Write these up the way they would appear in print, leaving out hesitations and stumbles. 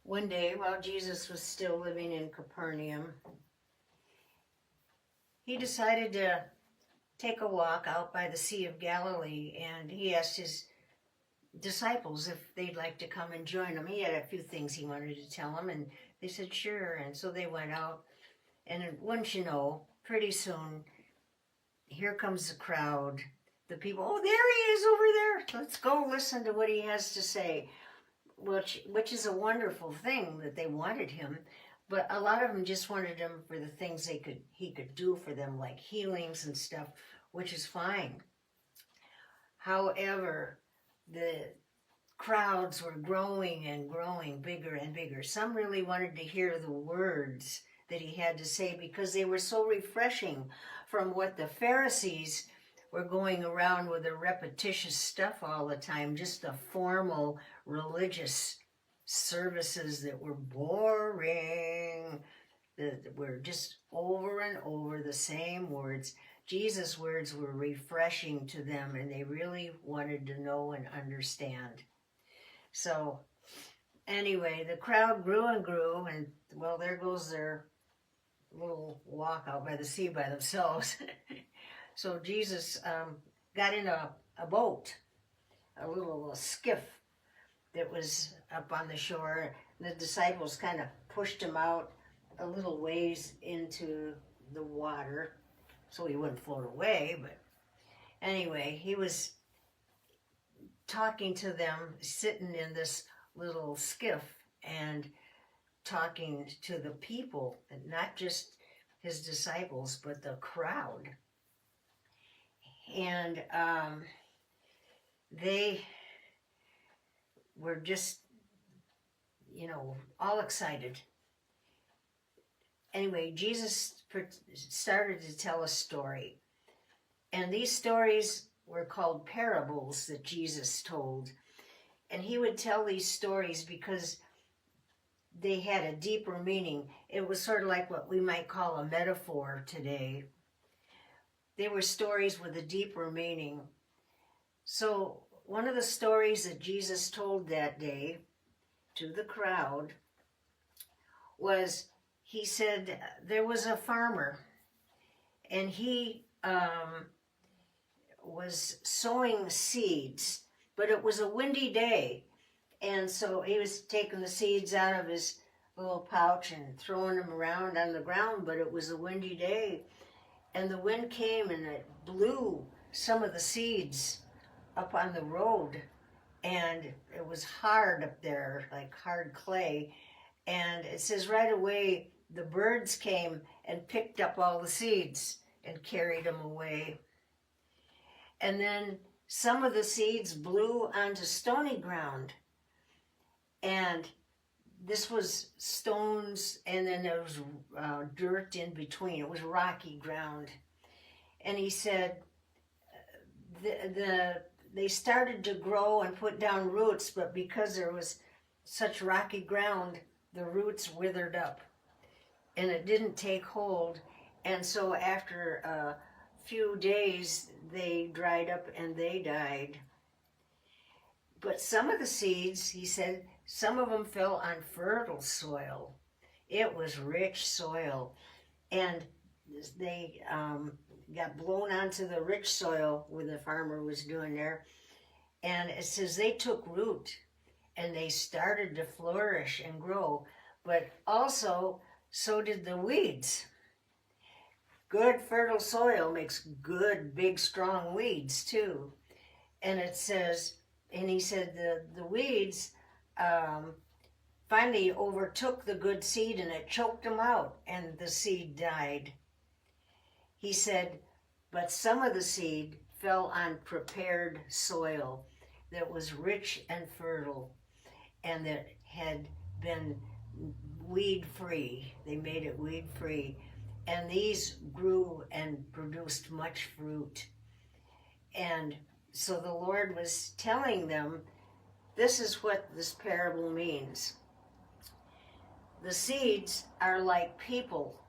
One day, while Jesus was still living in Capernaum, he decided to take a walk out by the Sea of Galilee, and he asked his disciples if they'd like to come and join him. He had a few things he wanted to tell them, and they said sure, and so they went out, and wouldn't you know, pretty soon, here comes the crowd, the people, oh, there he is over there, let's go listen to what he has to say, which is a wonderful thing that they wanted him. But a lot of them just wanted him for the things he could do for them, like healings and stuff, which is fine. However, the crowds were growing and growing, bigger and bigger. Some really wanted to hear the words that he had to say because they were so refreshing from what the Pharisees were going around with the repetitious stuff all the time, just the formal religious services that were boring, that were just over and over the same words. Jesus' words were refreshing to them, and they really wanted to know and understand. So anyway, the crowd grew and grew, and well, there goes their little walk out by the sea by themselves. So Jesus got in a boat, a little skiff that was up on the shore. The disciples kind of pushed him out a little ways into the water so he wouldn't float away. But anyway, he was talking to them, sitting in this little skiff and talking to the people, and not just his disciples, but the crowd. And they were just, all excited. Anyway, Jesus started to tell a story. And these stories were called parables that Jesus told. And he would tell these stories because they had a deeper meaning. It was sort of like what we might call a metaphor today. They were stories with a deeper meaning. So one of the stories that Jesus told that day to the crowd was, he said there was a farmer, and he was sowing seeds, but it was a windy day, and so he was taking the seeds out of his little pouch and throwing them around on the ground, but it was a windy day, and the wind came and it blew some of the seeds up on the road, and it was hard up there, like hard clay. And it says right away the birds came and picked up all the seeds and carried them away. And then some of the seeds blew onto stony ground, and this was stones, and then there was dirt in between. It was rocky ground. And he said they started to grow and put down roots, but because there was such rocky ground, the roots withered up, and it didn't take hold. And so after a few days, they dried up and they died. But some of the seeds, he said, some of them fell on fertile soil. It was rich soil, and they got blown onto the rich soil where the farmer was doing there. And it says they took root and they started to flourish and grow, but also so did the weeds. Good fertile soil makes good, big, strong weeds too. And it says, and he said the weeds finally overtook the good seed, and it choked them out, and the seed died. He said, but some of the seed fell on prepared soil that was rich and fertile, and that had been weed-free. They made it weed-free. And these grew and produced much fruit. And so the Lord was telling them, this is what this parable means. The seeds are like people,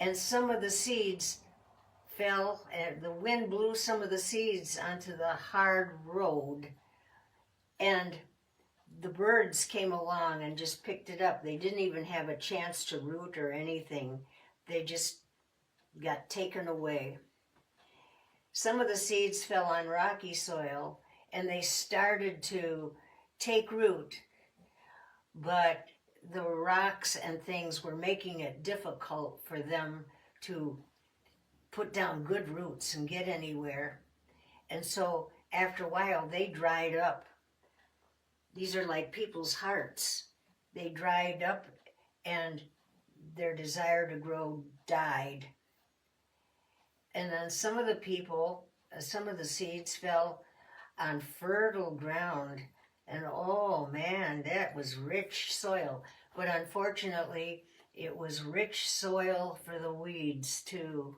and some of the seeds fell, and the wind blew some of the seeds onto the hard road, and the birds came along and just picked it up. They didn't even have a chance to root or anything. They just got taken away. Some of the seeds fell on rocky soil and they started to take root, but the rocks and things were making it difficult for them to put down good roots and get anywhere. And so after a while they dried up. These are like people's hearts. They dried up and their desire to grow died. And then some of the seeds fell on fertile ground. And oh man, that was rich soil. But unfortunately, it was rich soil for the weeds too.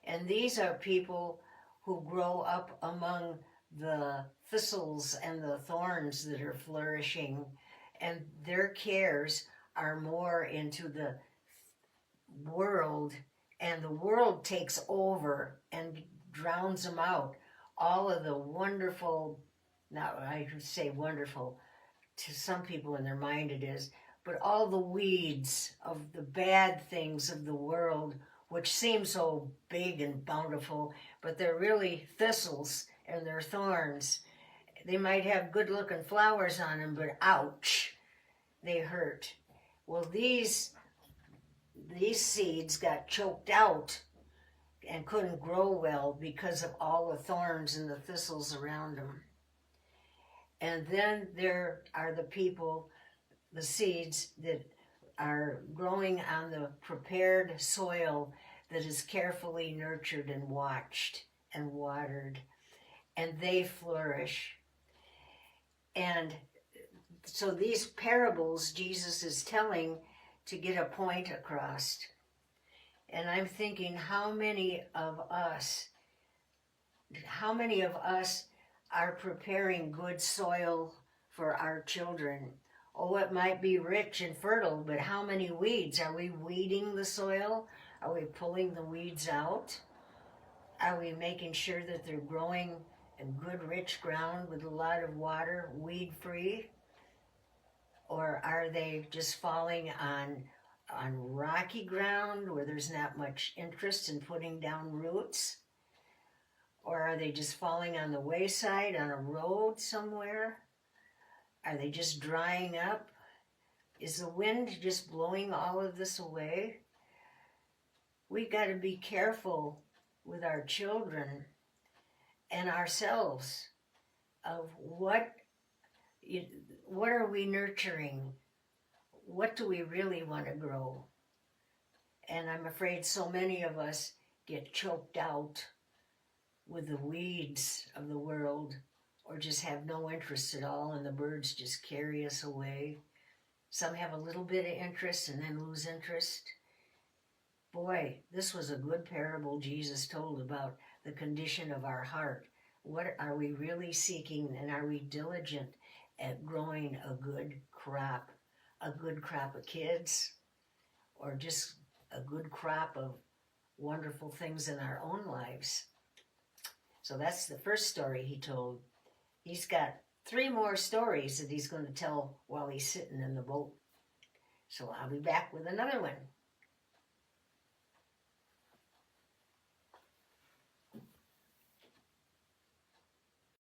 And these are people who grow up among the thistles and the thorns that are flourishing. And their cares are more into the world, and the world takes over and drowns them out. All of the wonderful, now I say wonderful, to some people in their mind it is, but all the weeds of the bad things of the world, which seem so big and bountiful, but they're really thistles and they're thorns. They might have good looking flowers on them, but ouch, they hurt. Well, these seeds got choked out and couldn't grow well because of all the thorns and the thistles around them. And then there are the people, the seeds that are growing on the prepared soil that is carefully nurtured and watched and watered, and they flourish. And so these parables Jesus is telling to get a point across. And I'm thinking, how many of us are preparing good soil for our children? Oh, it might be rich and fertile, but how many weeds? Are we weeding the soil? Are we pulling the weeds out? Are we making sure that they're growing in good, rich ground with a lot of water, weed-free? Or are they just falling on rocky ground where there's not much interest in putting down roots? Or are they just falling on the wayside on a road somewhere? Are they just drying up? Is the wind just blowing all of this away? We got to be careful with our children and ourselves of what are we nurturing? What do we really want to grow? And I'm afraid so many of us get choked out with the weeds of the world, or just have no interest at all, and the birds just carry us away. Some have a little bit of interest and then lose interest. Boy, this was a good parable Jesus told about the condition of our heart. What are we really seeking, and are we diligent at growing a good crop of kids, or just a good crop of wonderful things in our own lives? So that's the first story he told. He's got 3 more stories that he's going to tell while he's sitting in the boat. So I'll be back with another one.